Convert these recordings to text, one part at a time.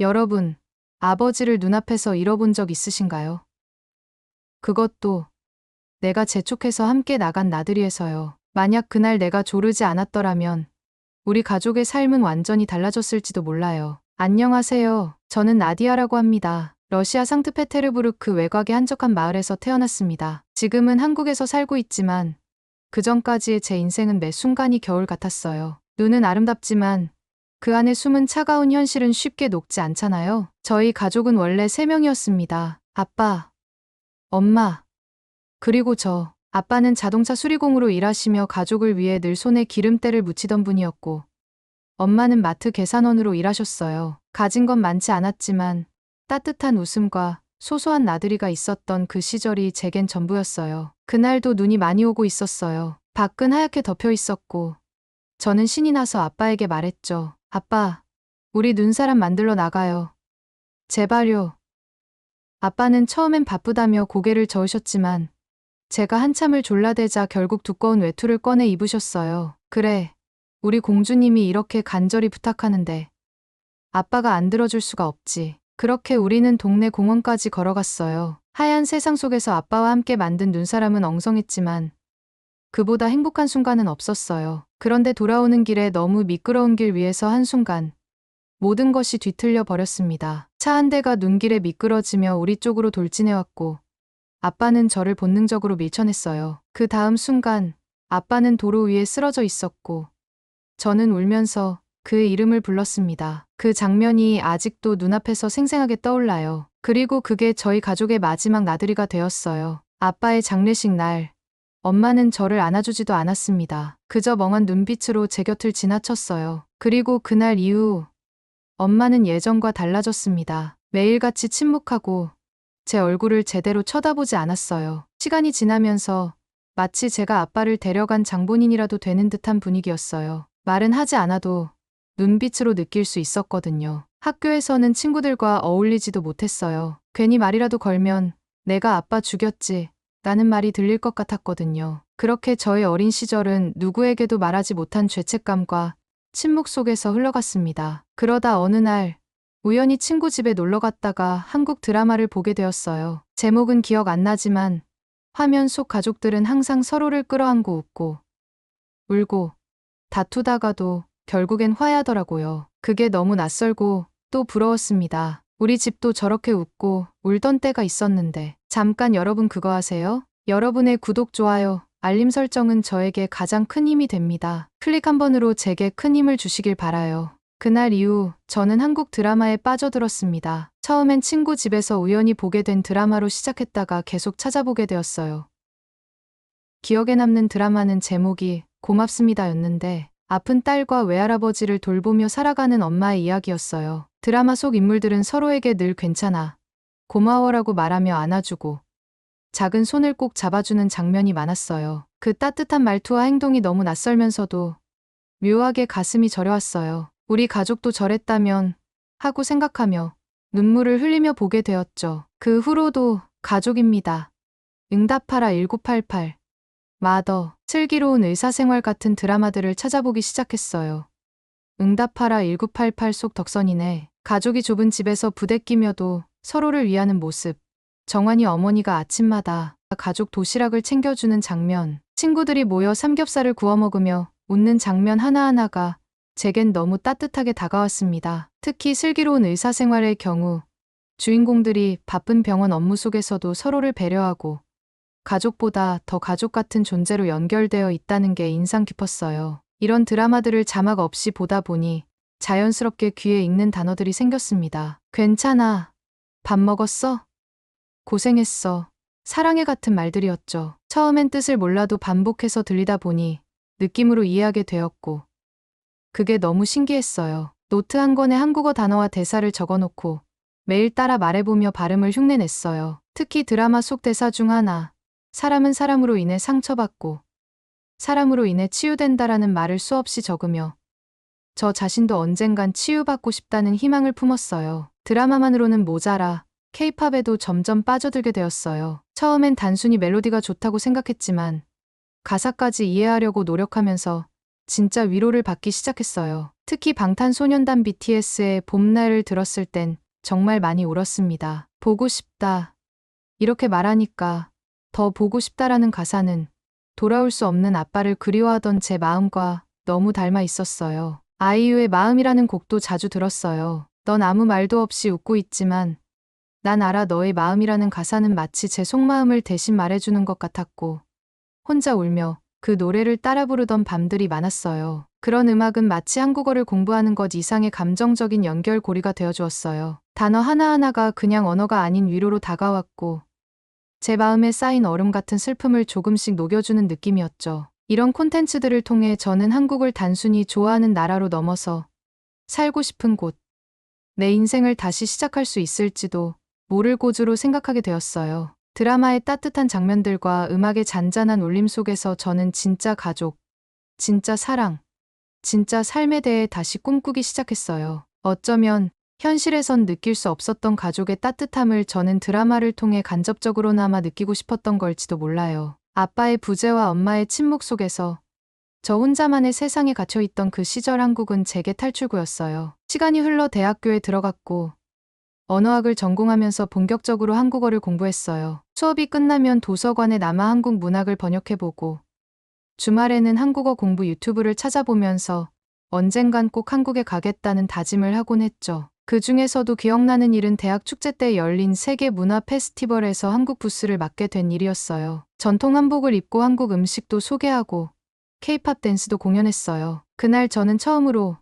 여러분, 아버지를 눈앞에서 잃어본 적 있으신가요? 그것도 내가 재촉해서 함께 나간 나들이에서요. 만약 그날 내가 조르지 않았더라면 우리 가족의 삶은 완전히 달라졌을지도 몰라요. 안녕하세요. 저는 나디아라고 합니다. 러시아 상트페테르부르크 외곽의 한적한 마을에서 태어났습니다. 지금은 한국에서 살고 있지만 그전까지의 제 인생은 매 순간이 겨울 같았어요. 눈은 아름답지만 그 안에 숨은 차가운 현실은 쉽게 녹지 않잖아요. 저희 가족은 원래 3명이었습니다. 아빠, 엄마, 그리고 저. 아빠는 자동차 수리공으로 일하시며 가족을 위해 늘 손에 기름때를 묻히던 분이었고, 엄마는 마트 계산원으로 일하셨어요. 가진 건 많지 않았지만 따뜻한 웃음과 소소한 나들이가 있었던 그 시절이 제겐 전부였어요. 그날도 눈이 많이 오고 있었어요. 밖은 하얗게 덮여 있었고 저는 신이 나서 아빠에게 말했죠. 아빠, 우리 눈사람 만들러 나가요. 제발요. 아빠는 처음엔 바쁘다며 고개를 저으셨지만 제가 한참을 졸라대자 결국 두꺼운 외투를 꺼내 입으셨어요. 그래, 우리 공주님이 이렇게 간절히 부탁하는데 아빠가 안 들어줄 수가 없지. 그렇게 우리는 동네 공원까지 걸어갔어요. 하얀 세상 속에서 아빠와 함께 만든 눈사람은 엉성했지만 그보다 행복한 순간은 없었어요. 그런데 돌아오는 길에 너무 미끄러운 길 위에서 한순간 모든 것이 뒤틀려 버렸습니다. 차 한 대가 눈길에 미끄러지며 우리 쪽으로 돌진해왔고 아빠는 저를 본능적으로 밀쳐냈어요. 그 다음 순간 아빠는 도로 위에 쓰러져 있었고 저는 울면서 그의 이름을 불렀습니다. 그 장면이 아직도 눈앞에서 생생하게 떠올라요. 그리고 그게 저희 가족의 마지막 나들이가 되었어요. 아빠의 장례식 날, 엄마는 저를 안아주지도 않았습니다. 그저 멍한 눈빛으로 제 곁을 지나쳤어요. 그리고 그날 이후 엄마는 예전과 달라졌습니다. 매일같이 침묵하고 제 얼굴을 제대로 쳐다보지 않았어요. 시간이 지나면서 마치 제가 아빠를 데려간 장본인이라도 되는 듯한 분위기였어요. 말은 하지 않아도 눈빛으로 느낄 수 있었거든요. 학교에서는 친구들과 어울리지도 못했어요. 괜히 말이라도 걸면 내가 아빠 죽였지 라는 말이 들릴 것 같았거든요. 그렇게 저의 어린 시절은 누구에게도 말하지 못한 죄책감과 침묵 속에서 흘러갔습니다. 그러다 어느 날 우연히 친구 집에 놀러 갔다가 한국 드라마를 보게 되었어요. 제목은 기억 안 나지만 화면 속 가족들은 항상 서로를 끌어안고 웃고 울고 다투다가도 결국엔 화해하더라고요. 그게 너무 낯설고 또 부러웠습니다. 우리 집도 저렇게 웃고 울던 때가 있었는데. 잠깐 여러분 그거 아세요? 여러분의 구독, 좋아요, 알림 설정은 저에게 가장 큰 힘이 됩니다. 클릭 한 번으로 제게 큰 힘을 주시길 바라요. 그날 이후 저는 한국 드라마에 빠져들었습니다. 처음엔 친구 집에서 우연히 보게 된 드라마로 시작했다가 계속 찾아보게 되었어요. 기억에 남는 드라마는 제목이 고맙습니다였는데 아픈 딸과 외할아버지를 돌보며 살아가는 엄마의 이야기였어요. 드라마 속 인물들은 서로에게 늘 괜찮아, 고마워라고 말하며 안아주고 작은 손을 꼭 잡아주는 장면이 많았어요. 그 따뜻한 말투와 행동이 너무 낯설면서도 묘하게 가슴이 저려왔어요. 우리 가족도 저랬다면 하고 생각하며 눈물을 흘리며 보게 되었죠. 그 후로도 가족입니다. 응답하라 1988, 마더, 슬기로운 의사생활 같은 드라마들을 찾아보기 시작했어요. 응답하라 1988 속 덕선이네. 가족이 좁은 집에서 부대끼며도 서로를 위하는 모습. 정환이 어머니가 아침마다 가족 도시락을 챙겨주는 장면. 친구들이 모여 삼겹살을 구워 먹으며 웃는 장면 하나하나가 제겐 너무 따뜻하게 다가왔습니다. 특히 슬기로운 의사생활의 경우 주인공들이 바쁜 병원 업무 속에서도 서로를 배려하고 가족보다 더 가족 같은 존재로 연결되어 있다는 게 인상 깊었어요. 이런 드라마들을 자막 없이 보다 보니 자연스럽게 귀에 익는 단어들이 생겼습니다. 괜찮아. 밥 먹었어? 고생했어. 사랑해 같은 말들이었죠. 처음엔 뜻을 몰라도 반복해서 들리다 보니 느낌으로 이해하게 되었고 그게 너무 신기했어요. 노트 한 권에 한국어 단어와 대사를 적어놓고 매일 따라 말해보며 발음을 흉내냈어요. 특히 드라마 속 대사 중 하나, 사람은 사람으로 인해 상처받고 사람으로 인해 치유된다라는 말을 수없이 적으며 저 자신도 언젠간 치유받고 싶다는 희망을 품었어요. 드라마만으로는 모자라 K-팝에도 점점 빠져들게 되었어요. 처음엔 단순히 멜로디가 좋다고 생각했지만 가사까지 이해하려고 노력하면서 진짜 위로를 받기 시작했어요. 특히 방탄소년단 BTS의 봄날을 들었을 땐 정말 많이 울었습니다. 보고 싶다. 이렇게 말하니까 더 보고 싶다라는 가사는 돌아올 수 없는 아빠를 그리워하던 제 마음과 너무 닮아 있었어요. 아이유의 마음이라는 곡도 자주 들었어요. 넌 아무 말도 없이 웃고 있지만 난 알아 너의 마음이라는 가사는 마치 제 속마음을 대신 말해주는 것 같았고 혼자 울며 그 노래를 따라 부르던 밤들이 많았어요. 그런 음악은 마치 한국어를 공부하는 것 이상의 감정적인 연결고리가 되어주었어요. 단어 하나하나가 그냥 언어가 아닌 위로로 다가왔고 제 마음에 쌓인 얼음 같은 슬픔을 조금씩 녹여주는 느낌이었죠. 이런 콘텐츠들을 통해 저는 한국을 단순히 좋아하는 나라로 넘어서 살고 싶은 곳, 내 인생을 다시 시작할 수 있을지도 모를 곳으로 생각하게 되었어요. 드라마의 따뜻한 장면들과 음악의 잔잔한 울림 속에서 저는 진짜 가족, 진짜 사랑, 진짜 삶에 대해 다시 꿈꾸기 시작했어요. 어쩌면 현실에선 느낄 수 없었던 가족의 따뜻함을 저는 드라마를 통해 간접적으로나마 느끼고 싶었던 걸지도 몰라요. 아빠의 부재와 엄마의 침묵 속에서 저 혼자만의 세상에 갇혀있던 그 시절 한국은 제게 탈출구였어요. 시간이 흘러 대학교에 들어갔고 언어학을 전공하면서 본격적으로 한국어를 공부했어요. 수업이 끝나면 도서관에 남아 한국 문학을 번역해보고 주말에는 한국어 공부 유튜브를 찾아보면서 언젠간 꼭 한국에 가겠다는 다짐을 하곤 했죠. 그 중에서도 기억나는 일은 대학 축제 때 열린 세계 문화 페스티벌에서 한국 부스를 맡게 된 일이었어요. 전통 한복을 입고 한국 음식도 소개하고 K-팝 댄스도 공연했어요. 그날 저는 처음으로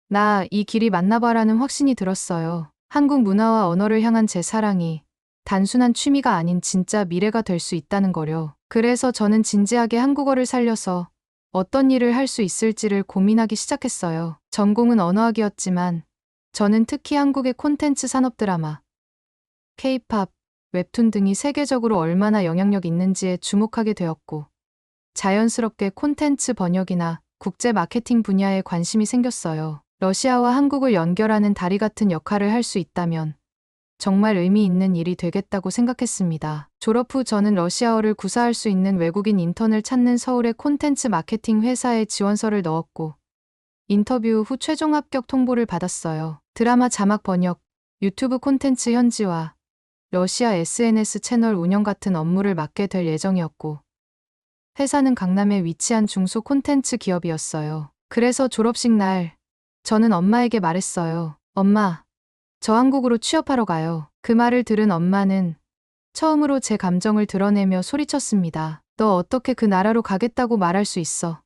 나 이 길이 맞나봐라는 확신이 들었어요. 한국 문화와 언어를 향한 제 사랑이 단순한 취미가 아닌 진짜 미래가 될 수 있다는 거려. 그래서 저는 진지하게 한국어를 살려서 어떤 일을 할 수 있을지를 고민하기 시작했어요. 전공은 언어학이었지만 저는 특히 한국의 콘텐츠 산업 드라마, K-팝, 웹툰 등이 세계적으로 얼마나 영향력 있는지에 주목하게 되었고 자연스럽게 콘텐츠 번역이나 국제 마케팅 분야에 관심이 생겼어요. 러시아와 한국을 연결하는 다리 같은 역할을 할 수 있다면 정말 의미 있는 일이 되겠다고 생각했습니다. 졸업 후 저는 러시아어를 구사할 수 있는 외국인 인턴을 찾는 서울의 콘텐츠 마케팅 회사에 지원서를 넣었고 인터뷰 후 최종 합격 통보를 받았어요. 드라마 자막 번역, 유튜브 콘텐츠 현지화, 러시아 SNS 채널 운영 같은 업무를 맡게 될 예정이었고 회사는 강남에 위치한 중소 콘텐츠 기업이었어요. 그래서 졸업식 날 저는 엄마에게 말했어요. 엄마, 저 한국으로 취업하러 가요. 그 말을 들은 엄마는 처음으로 제 감정을 드러내며 소리쳤습니다. 너 어떻게 그 나라로 가겠다고 말할 수 있어?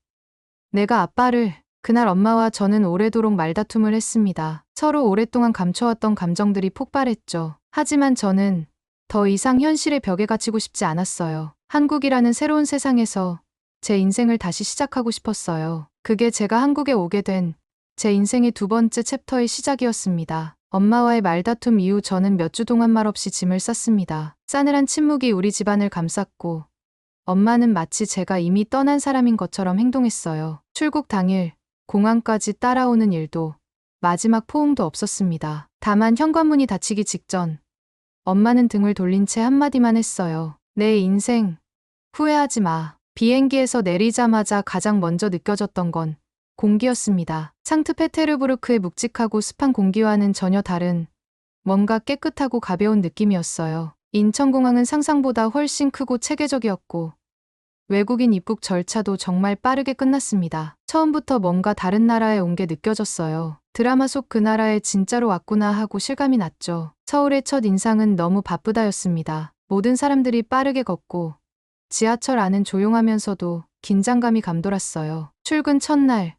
내가 아빠를... 그날 엄마와 저는 오래도록 말다툼을 했습니다. 서로 오랫동안 감춰왔던 감정들이 폭발했죠. 하지만 저는 더 이상 현실의 벽에 갇히고 싶지 않았어요. 한국이라는 새로운 세상에서 제 인생을 다시 시작하고 싶었어요. 그게 제가 한국에 오게 된 제 인생의 두 번째 챕터의 시작이었습니다. 엄마와의 말다툼 이후 저는 몇 주 동안 말없이 짐을 쌌습니다. 싸늘한 침묵이 우리 집안을 감쌌고 엄마는 마치 제가 이미 떠난 사람인 것처럼 행동했어요. 출국 당일 공항까지 따라오는 일도 마지막 포옹도 없었습니다. 다만 현관문이 닫히기 직전 엄마는 등을 돌린 채 한마디만 했어요. 내 인생 후회하지 마. 비행기에서 내리자마자 가장 먼저 느껴졌던 건 공기였습니다. 상트페테르부르크의 묵직하고 습한 공기와는 전혀 다른 뭔가 깨끗하고 가벼운 느낌이었어요. 인천공항은 상상보다 훨씬 크고 체계적이었고 외국인 입국 절차도 정말 빠르게 끝났습니다. 처음부터 뭔가 다른 나라에 온 게 느껴졌어요. 드라마 속 그 나라에 진짜로 왔구나 하고 실감이 났죠. 서울의 첫 인상은 너무 바쁘다였습니다. 모든 사람들이 빠르게 걷고 지하철 안은 조용하면서도 긴장감이 감돌았어요. 출근 첫날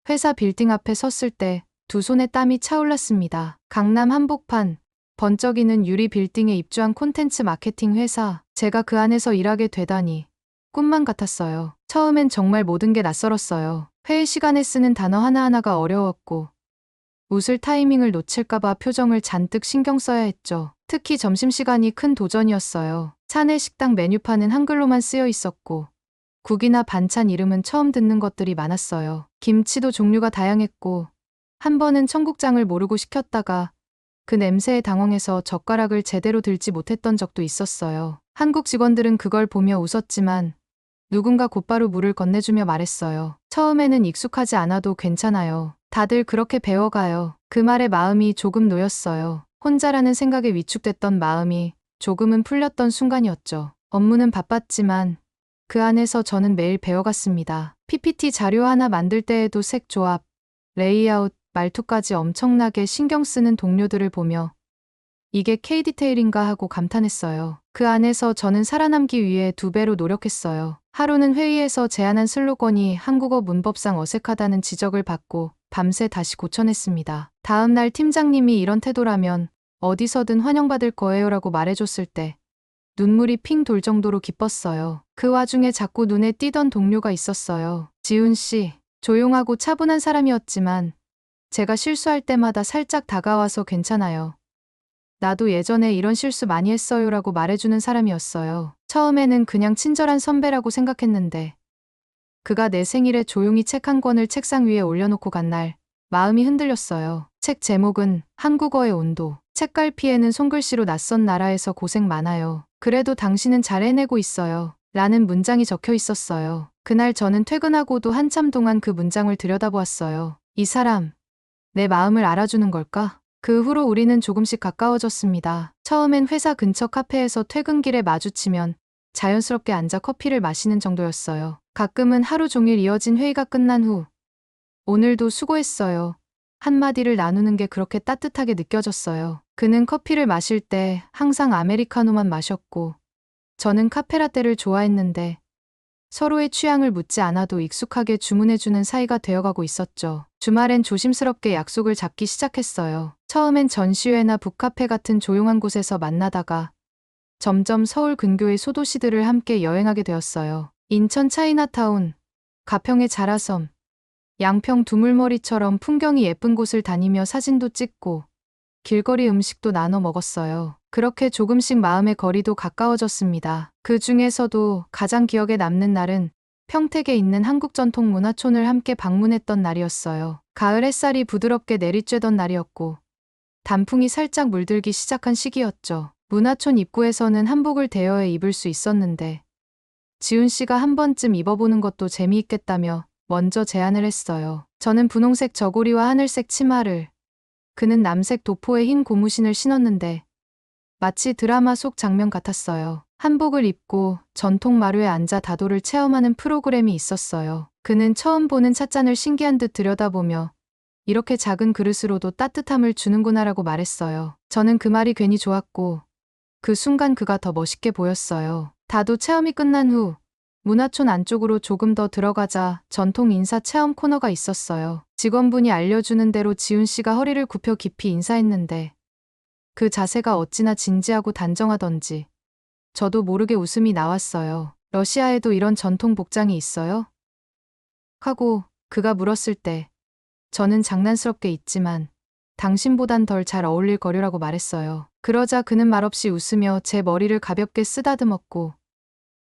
회사 빌딩 앞에 섰을 때 두 손에 땀이 차올랐습니다. 강남 한복판, 번쩍이는 유리 빌딩에 입주한 콘텐츠 마케팅 회사. 제가 그 안에서 일하게 되다니 꿈만 같았어요. 처음엔 정말 모든 게 낯설었어요. 회의 시간에 쓰는 단어 하나하나가 어려웠고 웃을 타이밍을 놓칠까봐 표정을 잔뜩 신경 써야 했죠. 특히 점심시간이 큰 도전이었어요. 사내 식당 메뉴판은 한글로만 쓰여 있었고 국이나 반찬 이름은 처음 듣는 것들이 많았어요. 김치도 종류가 다양했고 한 번은 청국장을 모르고 시켰다가 그 냄새에 당황해서 젓가락을 제대로 들지 못했던 적도 있었어요. 한국 직원들은 그걸 보며 웃었지만 누군가 곧바로 물을 건네주며 말했어요. 처음에는 익숙하지 않아도 괜찮아요. 다들 그렇게 배워가요. 그 말에 마음이 조금 놓였어요. 혼자라는 생각에 위축됐던 마음이 조금은 풀렸던 순간이었죠. 업무는 바빴지만 그 안에서 저는 매일 배워갔습니다. PPT 자료 하나 만들 때에도 색 조합, 레이아웃, 말투까지 엄청나게 신경 쓰는 동료들을 보며 이게 K-디테일인가 하고 감탄했어요. 그 안에서 저는 살아남기 위해 2배로 노력했어요. 하루는 회의에서 제안한 슬로건이 한국어 문법상 어색하다는 지적을 받고 밤새 다시 고쳐냈습니다. 다음 날 팀장님이 이런 태도라면 어디서든 환영받을 거예요라고 말해줬을 때 눈물이 핑 돌 정도로 기뻤어요. 그 와중에 자꾸 눈에 띄던 동료가 있었어요. 지훈 씨, 조용하고 차분한 사람이었지만 제가 실수할 때마다 살짝 다가와서 괜찮아요. 나도 예전에 이런 실수 많이 했어요라고 말해주는 사람이었어요. 처음에는 그냥 친절한 선배라고 생각했는데 그가 내 생일에 조용히 책 한 권을 책상 위에 올려놓고 간 날 마음이 흔들렸어요. 책 제목은 한국어의 온도. 책갈피에는 손글씨로 낯선 나라에서 고생 많아요. 그래도 당신은 잘 해내고 있어요. 라는 문장이 적혀 있었어요. 그날 저는 퇴근하고도 한참 동안 그 문장을 들여다보았어요. 이 사람, 내 마음을 알아주는 걸까? 그 후로 우리는 조금씩 가까워졌습니다. 처음엔 회사 근처 카페에서 퇴근길에 마주치면 자연스럽게 앉아 커피를 마시는 정도였어요. 가끔은 하루 종일 이어진 회의가 끝난 후 오늘도 수고했어요. 한마디를 나누는 게 그렇게 따뜻하게 느껴졌어요. 그는 커피를 마실 때 항상 아메리카노만 마셨고 저는 카페라떼를 좋아했는데 서로의 취향을 묻지 않아도 익숙하게 주문해주는 사이가 되어가고 있었죠. 주말엔 조심스럽게 약속을 잡기 시작했어요. 처음엔 전시회나 북카페 같은 조용한 곳에서 만나다가 점점 서울 근교의 소도시들을 함께 여행하게 되었어요. 인천 차이나타운, 가평의 자라섬, 양평 두물머리처럼 풍경이 예쁜 곳을 다니며 사진도 찍고 길거리 음식도 나눠 먹었어요. 그렇게 조금씩 마음의 거리도 가까워졌습니다. 그 중에서도 가장 기억에 남는 날은 평택에 있는 한국전통문화촌을 함께 방문했던 날이었어요. 가을 햇살이 부드럽게 내리쬐던 날이었고 단풍이 살짝 물들기 시작한 시기였죠. 문화촌 입구에서는 한복을 대여해 입을 수 있었는데 지훈 씨가 한 번쯤 입어보는 것도 재미있겠다며 먼저 제안을 했어요. 저는 분홍색 저고리와 하늘색 치마를, 그는 남색 도포에 흰 고무신을 신었는데 마치 드라마 속 장면 같았어요. 한복을 입고 전통 마루에 앉아 다도를 체험하는 프로그램이 있었어요. 그는 처음 보는 찻잔을 신기한 듯 들여다보며 이렇게 작은 그릇으로도 따뜻함을 주는구나라고 말했어요. 저는 그 말이 괜히 좋았고 그 순간 그가 더 멋있게 보였어요. 다도 체험이 끝난 후 문화촌 안쪽으로 조금 더 들어가자 전통 인사 체험 코너가 있었어요. 직원분이 알려주는 대로 지훈 씨가 허리를 굽혀 깊이 인사했는데 그 자세가 어찌나 진지하고 단정하던지 저도 모르게 웃음이 나왔어요. 러시아에도 이런 전통 복장이 있어요? 하고 그가 물었을 때 저는 장난스럽게 있지만 당신보단 덜 잘 어울릴 거려라고 말했어요. 그러자 그는 말없이 웃으며 제 머리를 가볍게 쓰다듬었고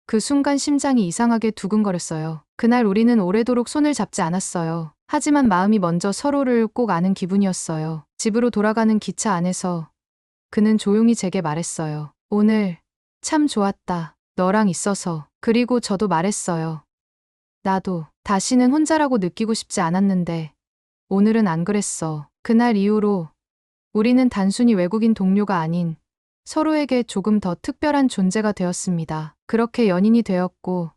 그 순간 심장이 이상하게 두근거렸어요. 그날 우리는 오래도록 손을 잡지 않았어요. 하지만 마음이 먼저 서로를 꼭 아는 기분이었어요. 집으로 돌아가는 기차 안에서 그는 조용히 제게 말했어요. 오늘 참 좋았다. 너랑 있어서. 그리고 저도 말했어요. 나도 다시는 혼자라고 느끼고 싶지 않았는데 오늘은 안 그랬어. 그날 이후로 우리는 단순히 외국인 동료가 아닌 서로에게 조금 더 특별한 존재가 되었습니다. 그렇게 연인이 되었고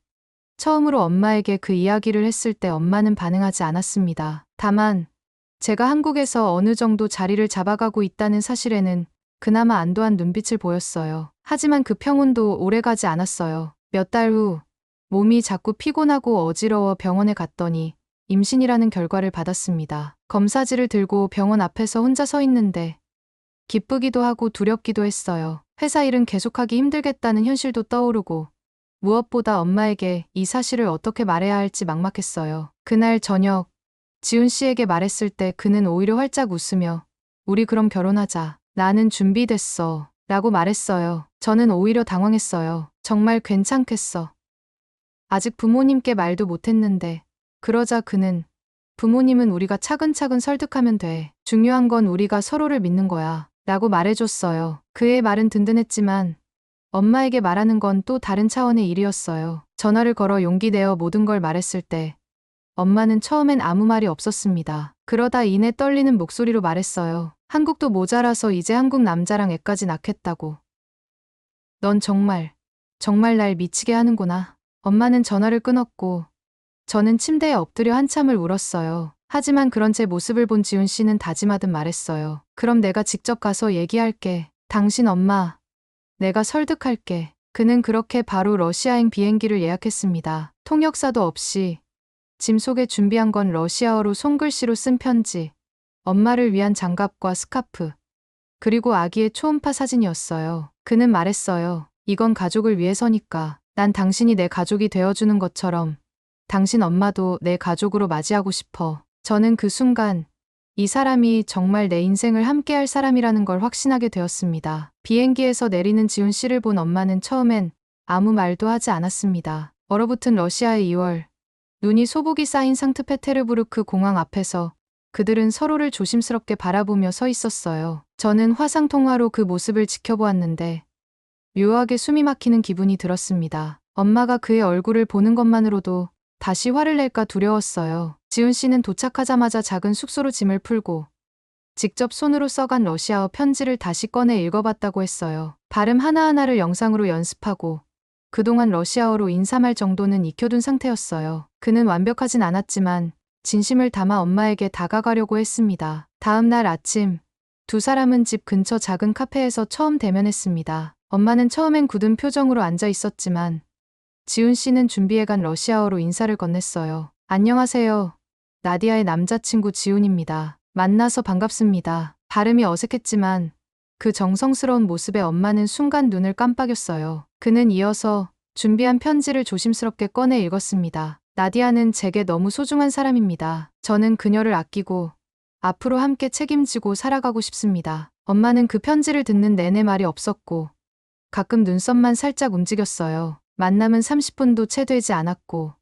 처음으로 엄마에게 그 이야기를 했을 때 엄마는 반응하지 않았습니다. 다만 제가 한국에서 어느 정도 자리를 잡아가고 있다는 사실에는 그나마 안도한 눈빛을 보였어요. 하지만 그 평온도 오래가지 않았어요. 몇 달 후 몸이 자꾸 피곤하고 어지러워 병원에 갔더니 임신이라는 결과를 받았습니다. 검사지를 들고 병원 앞에서 혼자 서 있는데 기쁘기도 하고 두렵기도 했어요. 회사 일은 계속하기 힘들겠다는 현실도 떠오르고 무엇보다 엄마에게 이 사실을 어떻게 말해야 할지 막막했어요. 그날 저녁 지훈 씨에게 말했을 때 그는 오히려 활짝 웃으며 우리 그럼 결혼하자. 나는 준비됐어. 라고 말했어요. 저는 오히려 당황했어요. 정말 괜찮겠어. 아직 부모님께 말도 못했는데 그러자 그는 부모님은 우리가 차근차근 설득하면 돼. 중요한 건 우리가 서로를 믿는 거야. 라고 말해줬어요. 그의 말은 든든했지만 엄마에게 말하는 건 또 다른 차원의 일이었어요. 전화를 걸어 용기 내어 모든 걸 말했을 때 엄마는 처음엔 아무 말이 없었습니다. 그러다 이내 떨리는 목소리로 말했어요. 한국도 모자라서 이제 한국 남자랑 애까지 낳겠다고. 넌 정말 날 미치게 하는구나. 엄마는 전화를 끊었고 저는 침대에 엎드려 한참을 울었어요. 하지만 그런 제 모습을 본 지훈 씨는 다짐하듯 말했어요. 그럼 내가 직접 가서 얘기할게. 당신 엄마, 내가 설득할게. 그는 그렇게 바로 러시아행 비행기를 예약했습니다. 통역사도 없이 짐 속에 준비한 건 러시아어로 손글씨로 쓴 편지, 엄마를 위한 장갑과 스카프, 그리고 아기의 초음파 사진이었어요. 그는 말했어요. 이건 가족을 위해서니까. 난 당신이 내 가족이 되어주는 것처럼 당신 엄마도 내 가족으로 맞이하고 싶어. 저는 그 순간 이 사람이 정말 내 인생을 함께할 사람이라는 걸 확신하게 되었습니다. 비행기에서 내리는 지훈 씨를 본 엄마는 처음엔 아무 말도 하지 않았습니다. 얼어붙은 러시아의 2월, 눈이 소복이 쌓인 상트페테르부르크 공항 앞에서 그들은 서로를 조심스럽게 바라보며 서 있었어요. 저는 화상통화로 그 모습을 지켜보았는데 묘하게 숨이 막히는 기분이 들었습니다. 엄마가 그의 얼굴을 보는 것만으로도 다시 화를 낼까 두려웠어요. 지훈 씨는 도착하자마자 작은 숙소로 짐을 풀고 직접 손으로 써간 러시아어 편지를 다시 꺼내 읽어봤다고 했어요. 발음 하나하나를 영상으로 연습하고 그동안 러시아어로 인사말 정도는 익혀둔 상태였어요. 그는 완벽하진 않았지만 진심을 담아 엄마에게 다가가려고 했습니다. 다음 날 아침, 두 사람은 집 근처 작은 카페에서 처음 대면했습니다. 엄마는 처음엔 굳은 표정으로 앉아 있었지만 지훈 씨는 준비해간 러시아어로 인사를 건넸어요. 안녕하세요. 나디아의 남자친구 지훈입니다. 만나서 반갑습니다. 발음이 어색했지만 그 정성스러운 모습에 엄마는 순간 눈을 깜빡였어요. 그는 이어서 준비한 편지를 조심스럽게 꺼내 읽었습니다. 나디아는 제게 너무 소중한 사람입니다. 저는 그녀를 아끼고 앞으로 함께 책임지고 살아가고 싶습니다. 엄마는 그 편지를 듣는 내내 말이 없었고 가끔 눈썹만 살짝 움직였어요. 만남은 30분도 채 되지 않았고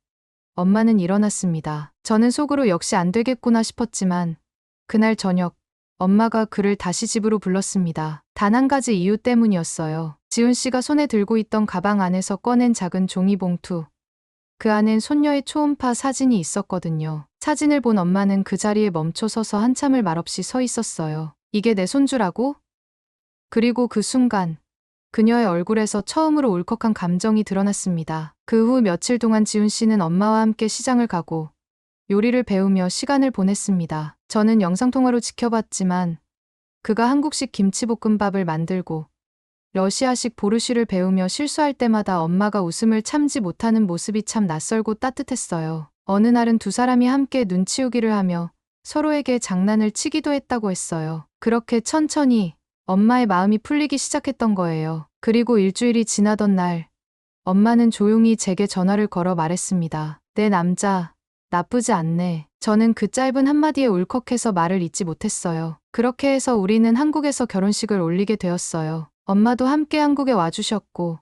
엄마는 일어났습니다. 저는 속으로 역시 안 되겠구나 싶었지만 그날 저녁 엄마가 그를 다시 집으로 불렀습니다. 단 한 가지 이유 때문이었어요. 지훈 씨가 손에 들고 있던 가방 안에서 꺼낸 작은 종이봉투. 그 안엔 손녀의 초음파 사진이 있었거든요. 사진을 본 엄마는 그 자리에 멈춰 서서 한참을 말없이 서 있었어요. 이게 내 손주라고? 그리고 그 순간 그녀의 얼굴에서 처음으로 울컥한 감정이 드러났습니다. 그 후 며칠 동안 지훈 씨는 엄마와 함께 시장을 가고 요리를 배우며 시간을 보냈습니다. 저는 영상통화로 지켜봤지만 그가 한국식 김치볶음밥을 만들고 러시아식 보르시를 배우며 실수할 때마다 엄마가 웃음을 참지 못하는 모습이 참 낯설고 따뜻했어요. 어느 날은 두 사람이 함께 눈치우기를 하며 서로에게 장난을 치기도 했다고 했어요. 그렇게 천천히 엄마의 마음이 풀리기 시작했던 거예요. 그리고 일주일이 지나던 날, 엄마는 조용히 제게 전화를 걸어 말했습니다. 내 남자, 나쁘지 않네. 저는 그 짧은 한마디에 울컥해서 말을 잇지 못했어요. 그렇게 해서 우리는 한국에서 결혼식을 올리게 되었어요. 엄마도 함께 한국에 와주셨고,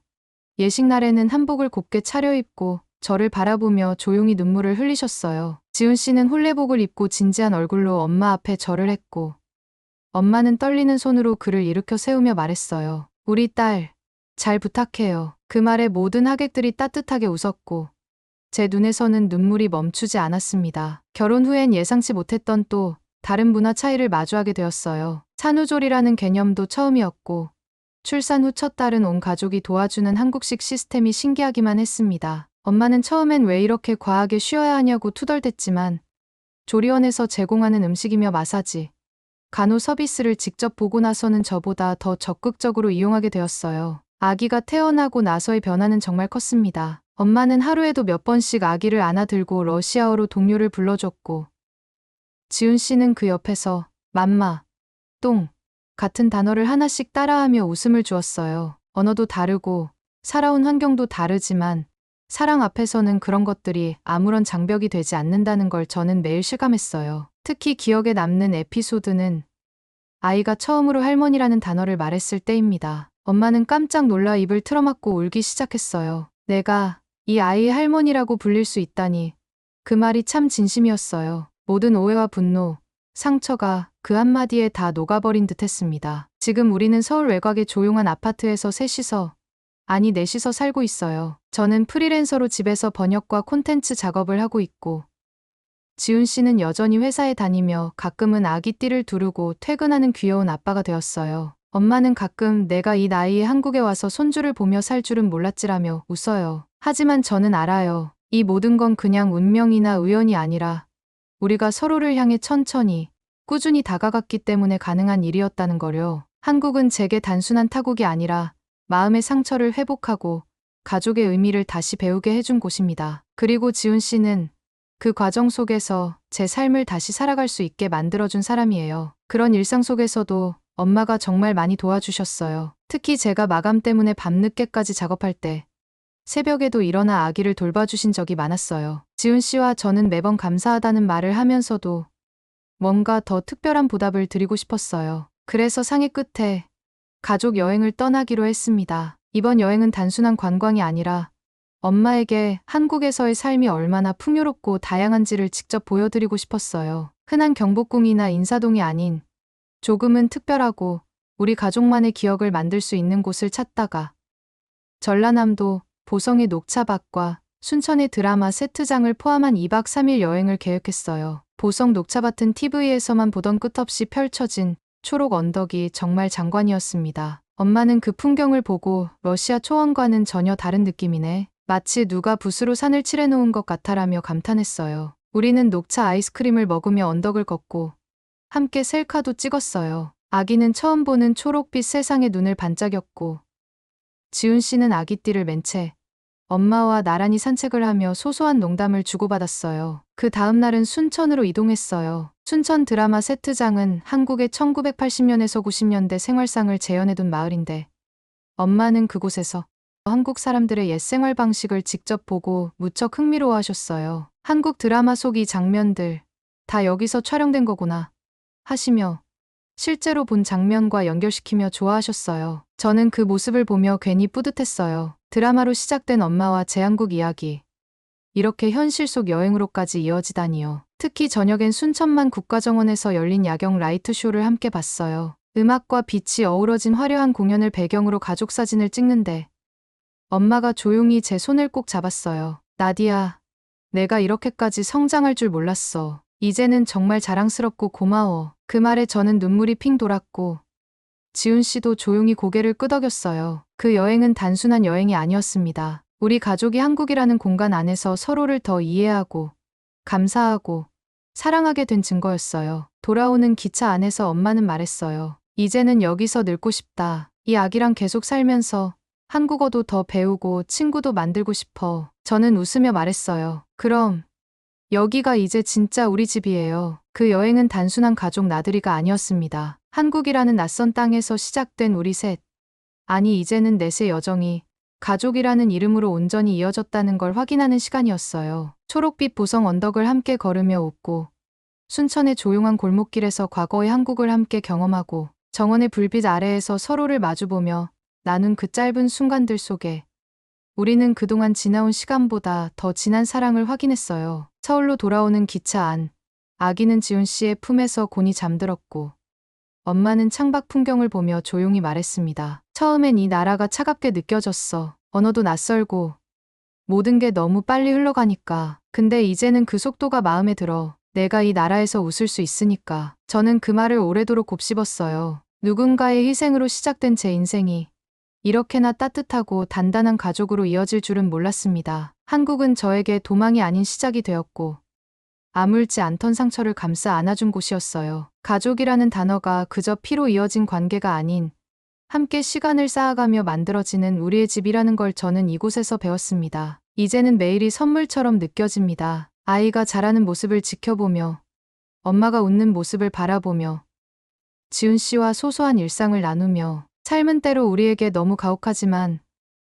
예식날에는 한복을 곱게 차려입고 저를 바라보며 조용히 눈물을 흘리셨어요. 지훈 씨는 홀레복을 입고 진지한 얼굴로 엄마 앞에 절을 했고, 엄마는 떨리는 손으로 그를 일으켜 세우며 말했어요. 우리 딸, 잘 부탁해요. 그 말에 모든 하객들이 따뜻하게 웃었고 제 눈에서는 눈물이 멈추지 않았습니다. 결혼 후엔 예상치 못했던 또 다른 문화 차이를 마주하게 되었어요. 산후조리라는 개념도 처음이었고 출산 후 첫 딸은 온 가족이 도와주는 한국식 시스템이 신기하기만 했습니다. 엄마는 처음엔 왜 이렇게 과하게 쉬어야 하냐고 투덜댔지만 조리원에서 제공하는 음식이며 마사지, 간호 서비스를 직접 보고 나서는 저보다 더 적극적으로 이용하게 되었어요. 아기가 태어나고 나서의 변화는 정말 컸습니다. 엄마는 하루에도 몇 번씩 아기를 안아들고 러시아어로 동료를 불러줬고 지훈 씨는 그 옆에서 맘마, 똥 같은 단어를 하나씩 따라하며 웃음을 주었어요. 언어도 다르고 살아온 환경도 다르지만 사랑 앞에서는 그런 것들이 아무런 장벽이 되지 않는다는 걸 저는 매일 실감했어요. 특히 기억에 남는 에피소드는 아이가 처음으로 할머니라는 단어를 말했을 때입니다. 엄마는 깜짝 놀라 입을 틀어막고 울기 시작했어요. 내가 이 아이의 할머니라고 불릴 수 있다니. 그 말이 참 진심이었어요. 모든 오해와 분노, 상처가 그 한마디에 다 녹아버린 듯 했습니다. 지금 우리는 서울 외곽의 조용한 아파트에서 셋이서 아니, 넷이서 살고 있어요. 저는 프리랜서로 집에서 번역과 콘텐츠 작업을 하고 있고, 지훈 씨는 여전히 회사에 다니며 가끔은 아기띠를 두르고 퇴근하는 귀여운 아빠가 되었어요. 엄마는 가끔 내가 이 나이에 한국에 와서 손주를 보며 살 줄은 몰랐지라며 웃어요. 하지만 저는 알아요. 이 모든 건 그냥 운명이나 우연이 아니라 우리가 서로를 향해 천천히, 꾸준히 다가갔기 때문에 가능한 일이었다는 거요. 한국은 제게 단순한 타국이 아니라 마음의 상처를 회복하고 가족의 의미를 다시 배우게 해준 곳입니다. 그리고 지훈 씨는 그 과정 속에서 제 삶을 다시 살아갈 수 있게 만들어준 사람이에요. 그런 일상 속에서도 엄마가 정말 많이 도와주셨어요. 특히 제가 마감 때문에 밤늦게까지 작업할 때 새벽에도 일어나 아기를 돌봐주신 적이 많았어요. 지훈 씨와 저는 매번 감사하다는 말을 하면서도 뭔가 더 특별한 보답을 드리고 싶었어요. 그래서 상의 끝에 가족 여행을 떠나기로 했습니다. 이번 여행은 단순한 관광이 아니라 엄마에게 한국에서의 삶이 얼마나 풍요롭고 다양한지를 직접 보여드리고 싶었어요. 흔한 경복궁이나 인사동이 아닌 조금은 특별하고 우리 가족만의 기억을 만들 수 있는 곳을 찾다가 전라남도 보성의 녹차밭과 순천의 드라마 세트장을 포함한 2박 3일 여행을 계획했어요. 보성 녹차밭은 TV에서만 보던 끝없이 펼쳐진 초록 언덕이 정말 장관이었습니다. 엄마는 그 풍경을 보고 러시아 초원과는 전혀 다른 느낌이네. 마치 누가 붓으로 산을 칠해놓은 것 같아라며 감탄했어요. 우리는 녹차 아이스크림을 먹으며 언덕을 걷고 함께 셀카도 찍었어요. 아기는 처음 보는 초록빛 세상에 눈을 반짝였고 지훈 씨는 아기띠를 맨 채 엄마와 나란히 산책을 하며 소소한 농담을 주고받았어요. 그 다음 날은 순천으로 이동했어요. 순천 드라마 세트장은 한국의 1980년에서 90년대 생활상을 재현해둔 마을인데 엄마는 그곳에서 한국 사람들의 옛 생활 방식을 직접 보고 무척 흥미로워하셨어요. 한국 드라마 속 이 장면들 다 여기서 촬영된 거구나 하시며 실제로 본 장면과 연결시키며 좋아하셨어요. 저는 그 모습을 보며 괜히 뿌듯했어요. 드라마로 시작된 엄마와 제 한국 이야기. 이렇게 현실 속 여행으로까지 이어지다니요. 특히 저녁엔 순천만 국가정원에서 열린 야경 라이트 쇼를 함께 봤어요. 음악과 빛이 어우러진 화려한 공연을 배경으로 가족 사진을 찍는데 엄마가 조용히 제 손을 꼭 잡았어요. 나디야, 내가 이렇게까지 성장할 줄 몰랐어. 이제는 정말 자랑스럽고 고마워. 그 말에 저는 눈물이 핑 돌았고 지훈 씨도 조용히 고개를 끄덕였어요. 그 여행은 단순한 여행이 아니었습니다. 우리 가족이 한국이라는 공간 안에서 서로를 더 이해하고 감사하고 사랑하게 된 증거였어요. 돌아오는 기차 안에서 엄마는 말했어요. 이제는 여기서 늙고 싶다. 이 아기랑 계속 살면서 한국어도 더 배우고 친구도 만들고 싶어. 저는 웃으며 말했어요. 그럼 여기가 이제 진짜 우리 집이에요. 그 여행은 단순한 가족 나들이가 아니었습니다. 한국이라는 낯선 땅에서 시작된 우리 셋. 아니, 이제는 넷의 여정이 가족이라는 이름으로 온전히 이어졌다는 걸 확인하는 시간이었어요. 초록빛 보성 언덕을 함께 걸으며 웃고 순천의 조용한 골목길에서 과거의 한국을 함께 경험하고 정원의 불빛 아래에서 서로를 마주보며 나눈 그 짧은 순간들 속에 우리는 그동안 지나온 시간보다 더 진한 사랑을 확인했어요. 서울로 돌아오는 기차 안, 아기는 지훈 씨의 품에서 곤히 잠들었고 엄마는 창밖 풍경을 보며 조용히 말했습니다. 처음엔 이 나라가 차갑게 느껴졌어. 언어도 낯설고 모든 게 너무 빨리 흘러가니까. 근데 이제는 그 속도가 마음에 들어. 내가 이 나라에서 웃을 수 있으니까. 저는 그 말을 오래도록 곱씹었어요. 누군가의 희생으로 시작된 제 인생이 이렇게나 따뜻하고 단단한 가족으로 이어질 줄은 몰랐습니다. 한국은 저에게 도망이 아닌 시작이 되었고 아물지 않던 상처를 감싸 안아준 곳이었어요. 가족이라는 단어가 그저 피로 이어진 관계가 아닌 함께 시간을 쌓아가며 만들어지는 우리의 집이라는 걸 저는 이곳에서 배웠습니다. 이제는 매일이 선물처럼 느껴집니다. 아이가 자라는 모습을 지켜보며 엄마가 웃는 모습을 바라보며 지훈 씨와 소소한 일상을 나누며 삶은 때로 우리에게 너무 가혹하지만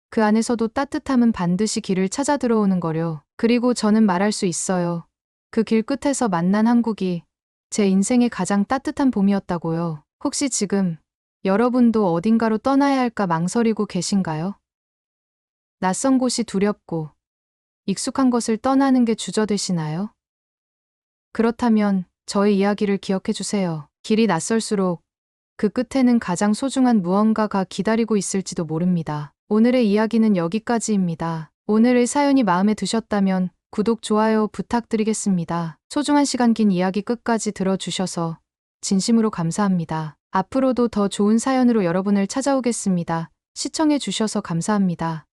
그 안에서도 따뜻함은 반드시 길을 찾아 들어오는 거려. 그리고 저는 말할 수 있어요. 그 길 끝에서 만난 한국이 제 인생의 가장 따뜻한 봄이었다고요. 혹시 지금 여러분도 어딘가로 떠나야 할까 망설이고 계신가요? 낯선 곳이 두렵고 익숙한 것을 떠나는 게 주저되시나요? 그렇다면 저의 이야기를 기억해 주세요. 길이 낯설수록 그 끝에는 가장 소중한 무언가가 기다리고 있을지도 모릅니다. 오늘의 이야기는 여기까지입니다. 오늘의 사연이 마음에 드셨다면 구독, 좋아요 부탁드리겠습니다. 소중한 시간 긴 이야기 끝까지 들어주셔서 진심으로 감사합니다. 앞으로도 더 좋은 사연으로 여러분을 찾아오겠습니다. 시청해 주셔서 감사합니다.